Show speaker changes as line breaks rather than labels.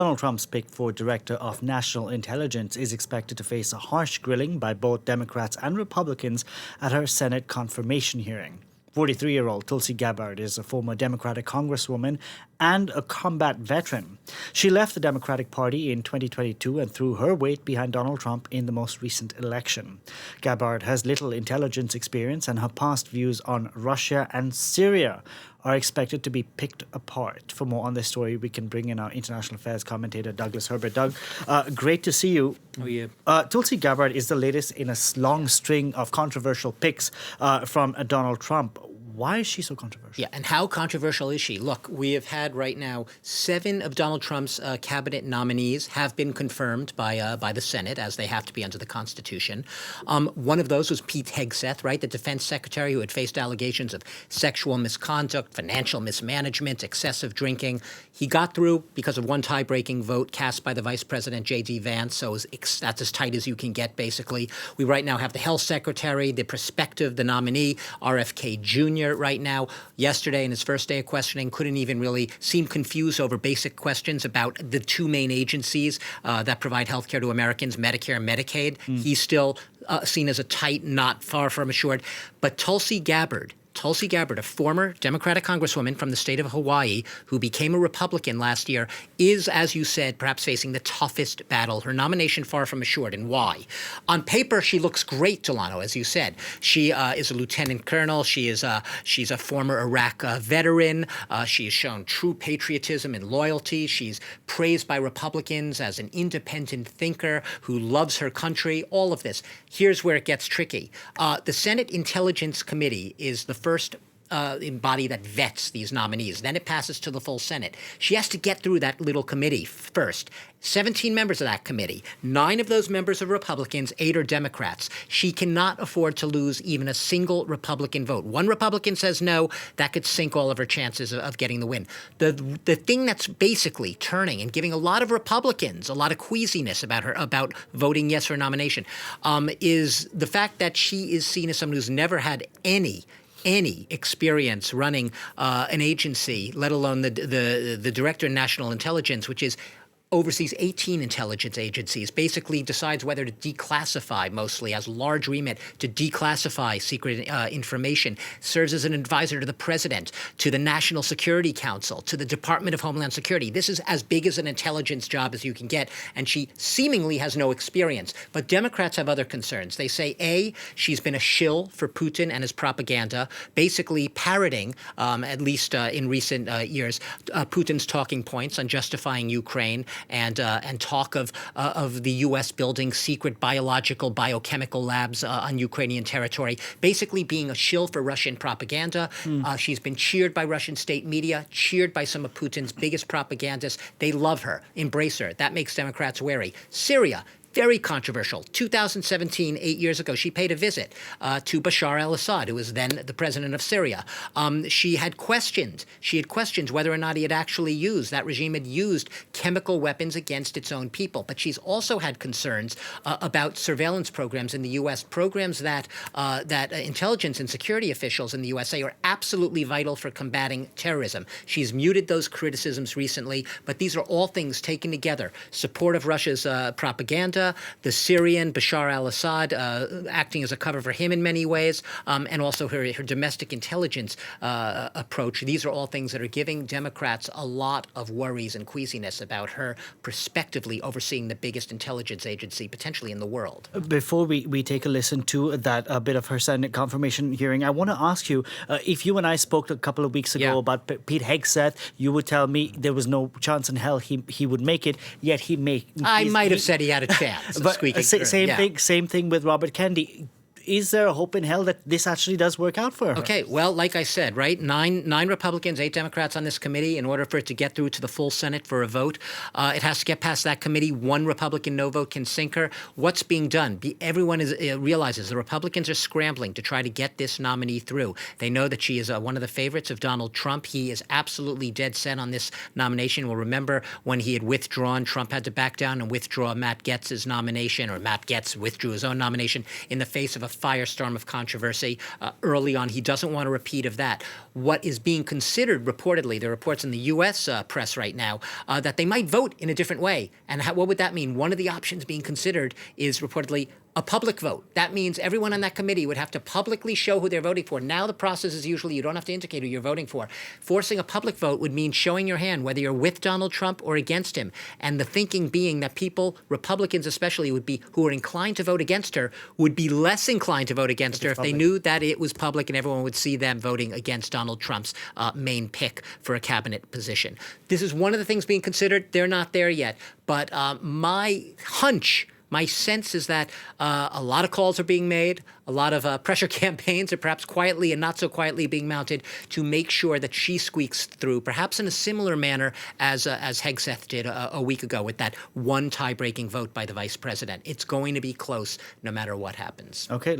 Donald Trump's pick for Director of National Intelligence is expected to face a harsh grilling by both Democrats and Republicans at her Senate confirmation hearing. 43-year-old Tulsi Gabbard is a former Democratic Congresswoman and a combat veteran. She left the Democratic Party in 2022 and threw her weight behind Donald Trump in the most recent election. Gabbard has little intelligence experience, and her past views on Russia and Syria are expected to be picked apart. For more on this story, we can bring in our international affairs commentator, Douglas Herbert. Doug, great to see you.
Oh, yeah.
Tulsi Gabbard is the latest in a long string of controversial picks from Donald Trump. Why is she so controversial?
Yeah, and how controversial is she? Look, we have had right now 7 of Donald Trump's cabinet nominees have been confirmed by the Senate, as they have to be under the Constitution. One of those was Pete Hegseth, right, the defense secretary who had faced allegations of sexual misconduct, financial mismanagement, excessive drinking. He got through because of one tie-breaking vote cast by the Vice President, J.D. Vance, so that's as tight as you can get, basically. We right now have the health secretary, the prospective, the nominee, RFK Jr., right now. Yesterday, in his first day of questioning, couldn't even really seem confused over basic questions about the 2 main agencies that provide health care to Americans, Medicare and Medicaid. He's still seen as a tight, not far from assured. But Tulsi Gabbard, a former Democratic Congresswoman from the state of Hawaii who became a Republican last year, is, as you said, perhaps facing the toughest battle. Her nomination far from assured. And why? On paper, she looks great, Delano, as you said. She is a lieutenant colonel. She's a former Iraq veteran. She has shown true patriotism and loyalty. She's praised by Republicans as an independent thinker who loves her country. All of this. Here's where it gets tricky. The Senate Intelligence Committee is the first body that vets these nominees. Then it passes to the full Senate. She has to get through that little committee first. 17 members of that committee. 9 of those members are Republicans, 8 are Democrats. She cannot afford to lose even a single Republican vote. One Republican says no, that could sink all of her chances of getting the win. The thing that's basically turning and giving a lot of Republicans a lot of queasiness about voting yes for a nomination is the fact that she is seen as someone who's never had any experience running an agency, let alone the Director of National Intelligence, which oversees 18 intelligence agencies, basically decides whether to declassify, mostly has large remit to declassify secret information, serves as an advisor to the president, to the National Security Council, to the Department of Homeland Security. This is as big as an intelligence job as you can get, and she seemingly has no experience. But Democrats have other concerns. They say, A, she's been a shill for Putin and his propaganda, basically parroting, at least in recent years, Putin's talking points on justifying Ukraine and talk of the U.S. building secret biochemical labs on Ukrainian territory, basically being a shill for Russian propaganda. She's been cheered by Russian state media, cheered by some of Putin's biggest propagandists. They love her, embrace her. That makes Democrats wary. Syria. Very controversial. 2017, 8 years ago, she paid a visit to Bashar al-Assad, who was then the president of Syria. She had questioned whether or not that regime had used chemical weapons against its own people. But she's also had concerns about surveillance programs in the U.S., programs that intelligence and security officials in the U.S. say are absolutely vital for combating terrorism. She's muted those criticisms recently, but these are all things taken together. Support of Russia's propaganda, the Syrian Bashar al-Assad acting as a cover for him in many ways, and also her domestic intelligence approach. These are all things that are giving Democrats a lot of worries and queasiness about her prospectively overseeing the biggest intelligence agency potentially in the world.
Before we take a listen to that bit of her Senate confirmation hearing, I want to ask you, if you and I spoke a couple of weeks ago about Pete Hegseth, you would tell me there was no chance in hell he would make it, yet
I might have said he had a chance.
But same thing with Robert Kennedy. Is there a hope in hell that this actually does work out for her?
Okay, well, like I said, right, nine Republicans, 8 Democrats on this committee. In order for it to get through to the full Senate for a vote, it has to get past that committee. One Republican no vote can sink her. What's being done? Everyone realizes the Republicans are scrambling to try to get this nominee through. They know that she is one of the favorites of Donald Trump. He is absolutely dead set on this nomination. We'll remember when he had withdrawn, Trump had to back down and withdraw Matt Gaetz's nomination, or Matt Gaetz withdrew his own nomination in the face of a firestorm of controversy early on. He doesn't want a repeat of that. What is being considered, reportedly, there are reports in the U.S. Press right now, that they might vote in a different way. And what would that mean? One of the options being considered is reportedly a public vote. That means everyone on that committee would have to publicly show who they're voting for. Now the process is usually you don't have to indicate who you're voting for. Forcing a public vote would mean showing your hand, whether you're with Donald Trump or against him. And the thinking being that people, Republicans especially, who are inclined to vote against her, would be less inclined to vote against her if they knew that it was public and everyone would see them voting against Donald Trump's main pick for a cabinet position. This is one of the things being considered. They're not there yet. But my sense is that a lot of calls are being made, a lot of pressure campaigns are perhaps quietly and not so quietly being mounted to make sure that she squeaks through, perhaps in a similar manner as Hegseth did a week ago with that one tie-breaking vote by the vice president. It's going to be close no matter what happens.
Okay.